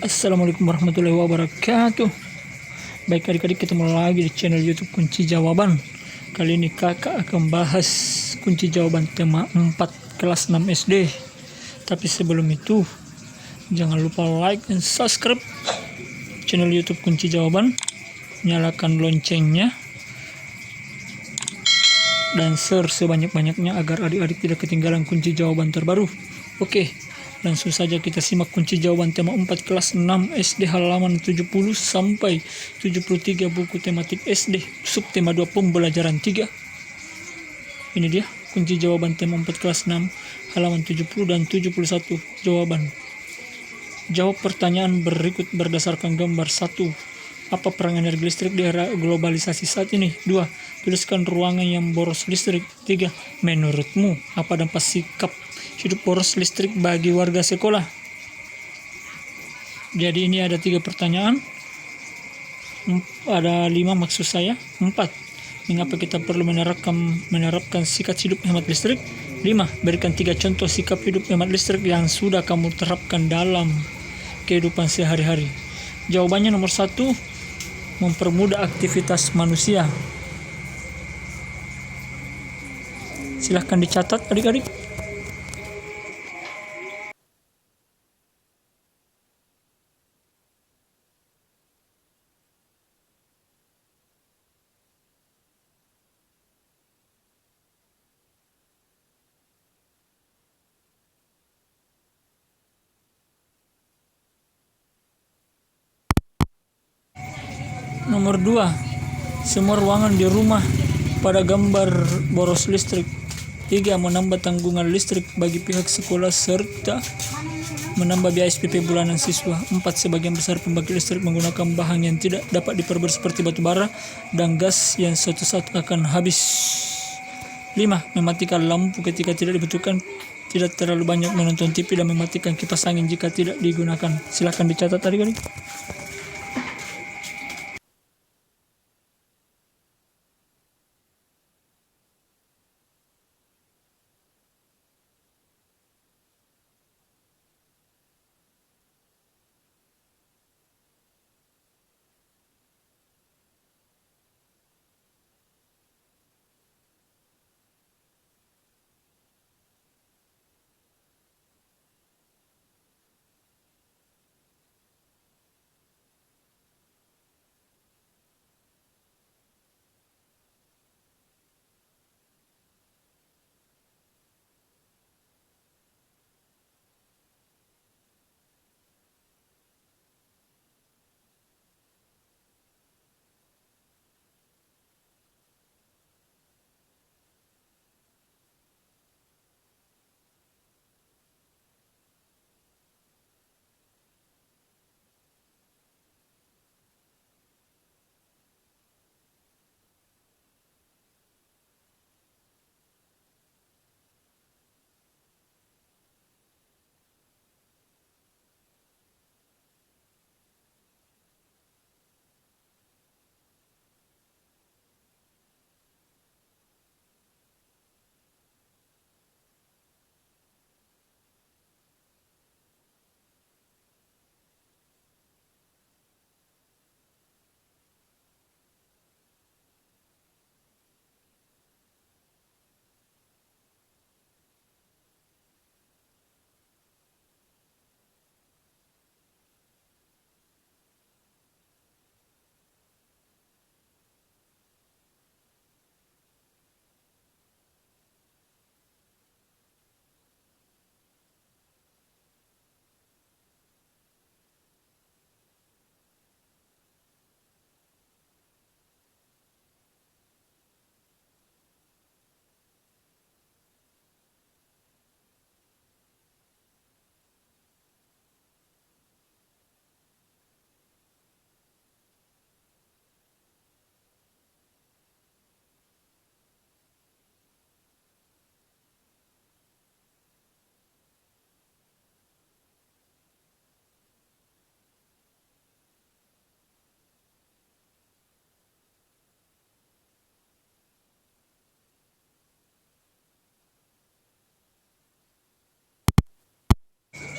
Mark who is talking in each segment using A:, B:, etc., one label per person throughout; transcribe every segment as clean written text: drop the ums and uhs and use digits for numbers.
A: Assalamualaikum warahmatullahi wabarakatuh. Baik adik-adik, ketemu lagi di channel YouTube Kunci Jawaban. Kali ini kakak akan bahas kunci jawaban tema 4 kelas 6 SD. Tapi sebelum itu, jangan lupa like dan subscribe channel YouTube Kunci Jawaban. Nyalakan loncengnya dan share sebanyak-banyaknya agar adik-adik tidak ketinggalan kunci jawaban terbaru. Oke, langsung saja kita simak kunci jawaban tema 4 kelas 6 SD halaman 70 sampai 73 buku tematik SD subtema 2 pembelajaran 3. Ini dia kunci jawaban tema 4 kelas 6 halaman 70 dan 71 jawaban. Jawab pertanyaan berikut berdasarkan gambar 1. Apa peran energi listrik di era globalisasi saat ini? 2. Tuliskan ruangan yang boros listrik. 3. Menurutmu, apa dampak sikap hidup boros listrik bagi warga sekolah? Jadi ini ada 3 pertanyaan. Ada 5 maksud saya. 4. Mengapa kita perlu menerapkan sikap hidup hemat listrik? 5. Berikan 3 contoh sikap hidup hemat listrik yang sudah kamu terapkan dalam kehidupan sehari-hari. Jawabannya nomor 1. Mempermudah aktivitas manusia. Silahkan dicatat adik-adik. Nomor 2. Semua ruangan di rumah pada gambar boros listrik. 3. Menambah tanggungan listrik bagi pihak sekolah serta menambah biaya SPP bulanan siswa. 4. Sebagian besar pembangkit listrik menggunakan bahan yang tidak dapat diperbarui seperti batu bara dan gas yang suatu saat akan habis. 5. Mematikan lampu ketika tidak dibutuhkan. Tidak terlalu banyak menonton TV dan mematikan kipas angin jika tidak digunakan. Silakan dicatat adik-adik.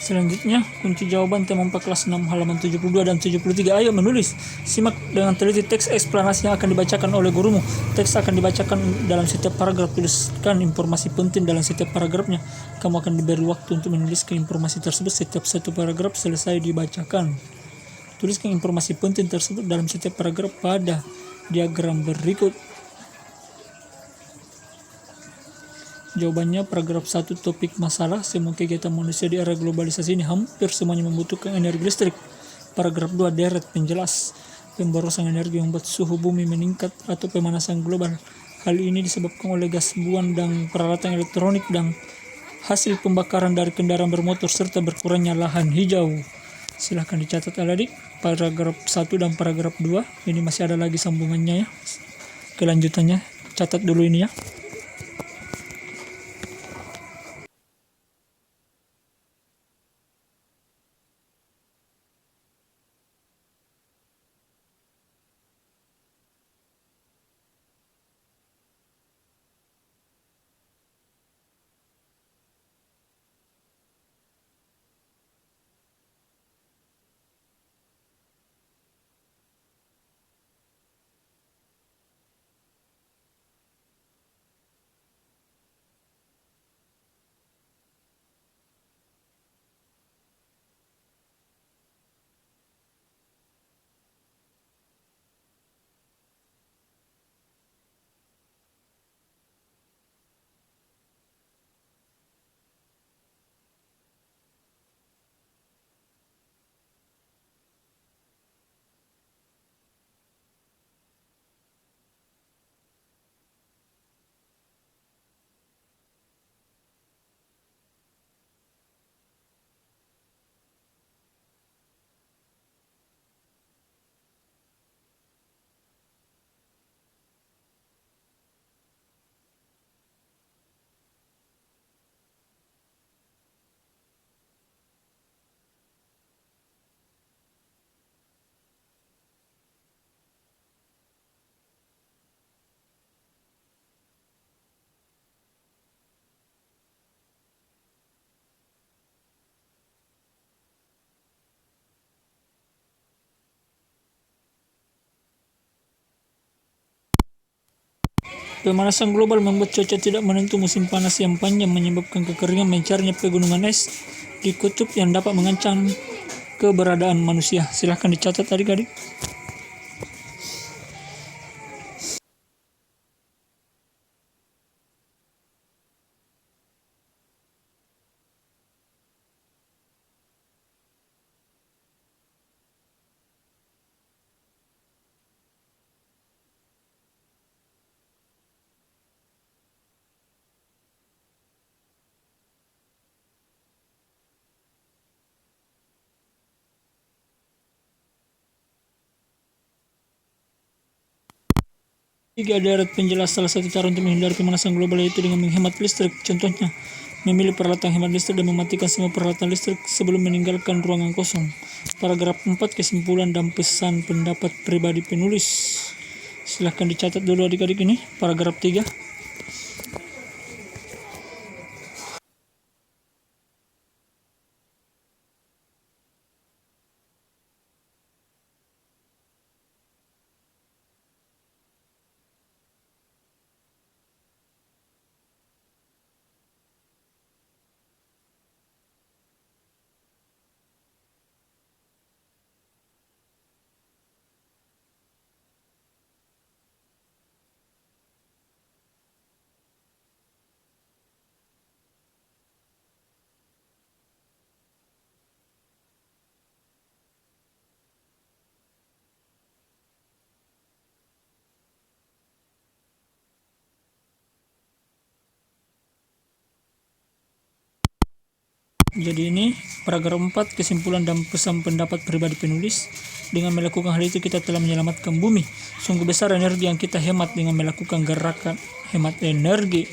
A: Selanjutnya, kunci jawaban tema 4 kelas 6 halaman 72 dan 73. Ayo menulis. Simak dengan teliti teks eksplanasi yang akan dibacakan oleh gurumu. Teks akan dibacakan dalam setiap paragraf. Tuliskan informasi penting dalam setiap paragrafnya. Kamu akan diberi waktu untuk menuliskan informasi tersebut setiap satu paragraf selesai dibacakan. Tuliskan informasi penting tersebut dalam setiap paragraf pada diagram berikut. Jawabannya paragraf 1, topik masalah semua kegiatan manusia di era globalisasi ini hampir semuanya membutuhkan energi listrik. Paragraf 2, deret penjelas pemborosan energi membuat suhu bumi meningkat atau pemanasan global. Hal ini disebabkan oleh gas buang dan peralatan elektronik dan hasil pembakaran dari kendaraan bermotor serta berkurangnya lahan hijau. Silahkan dicatat adik, paragraf 1 dan paragraf 2 ini masih ada lagi sambungannya ya. Kelanjutannya catat dulu ini ya. Pemanasan global membuat cuaca tidak menentu, musim panas yang panjang menyebabkan kekeringan, mencarnya pegunungan es di kutub yang dapat mengancam keberadaan manusia. Silahkan dicatat adik-adik. Tiga, deret penjelas salah satu cara untuk menghindari pemanasan global yaitu dengan menghemat listrik. Contohnya, memilih peralatan hemat listrik dan mematikan semua peralatan listrik sebelum meninggalkan ruangan kosong. Paragraf 4, kesimpulan dan pesan pendapat pribadi penulis. Silahkan dicatat dulu adik-adik ini. Paragraf 3. Jadi ini paragraf 4, kesimpulan dan pesan pendapat pribadi penulis. Dengan melakukan hal itu kita telah menyelamatkan bumi. Sungguh besar energi yang kita hemat dengan melakukan gerakan hemat energi.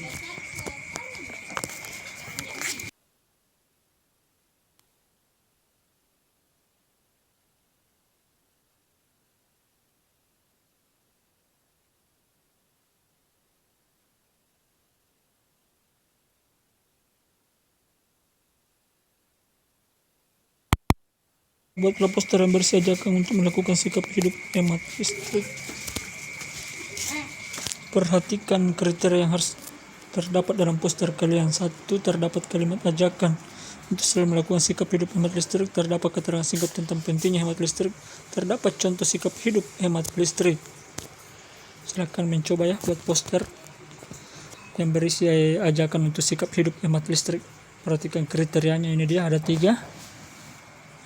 A: Buatlah poster yang bersih, ajakan untuk melakukan sikap hidup hemat listrik. Perhatikan kriteria yang harus terdapat dalam poster kalian. 1. Terdapat kalimat ajakan untuk selalu melakukan sikap hidup hemat listrik. Terdapat keterangan singkat tentang pentingnya hemat listrik. Terdapat contoh sikap hidup hemat listrik. Silahkan mencoba ya buat poster yang berisi ajakan untuk sikap hidup hemat listrik. Perhatikan kriterianya, ini dia ada 3.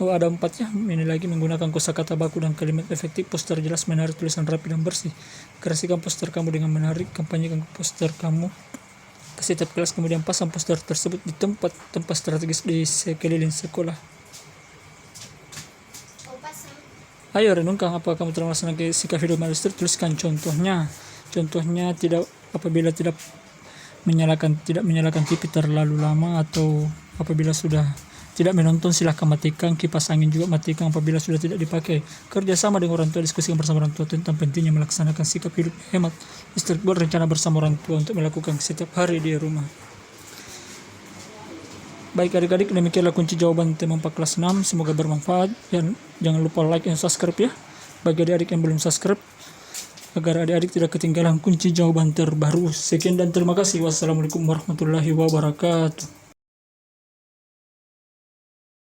A: Ada 4 ya. Ini lagi menggunakan kosakata baku dan kalimat efektif. Poster jelas, menarik, tulisan rapi dan bersih. Kreasikan poster kamu dengan menarik. Kampanyekan poster kamu ke setiap kelas, kemudian pasang poster tersebut di tempat strategis di sekeliling sekolah. Ayo renungkan, apa kamu telah melaksanakan sikap hidup hemat listrik? Tuliskan contohnya. Contohnya apabila tidak menyalakan TV terlalu lama, atau apabila sudah tidak menonton silahkan matikan, kipas angin juga matikan apabila sudah tidak dipakai. Kerjasama dengan orang tua, diskusikan bersama orang tua tentang pentingnya melaksanakan sikap hidup hemat listrik. Buat rencana bersama orang tua untuk melakukan setiap hari di rumah. Baik adik-adik, demikianlah kunci jawaban tema 4 kelas 6. Semoga bermanfaat, dan jangan lupa like dan subscribe ya bagi adik-adik yang belum subscribe, agar adik-adik tidak ketinggalan kunci jawaban terbaru. Sekian dan terima kasih. Wassalamualaikum warahmatullahi wabarakatuh.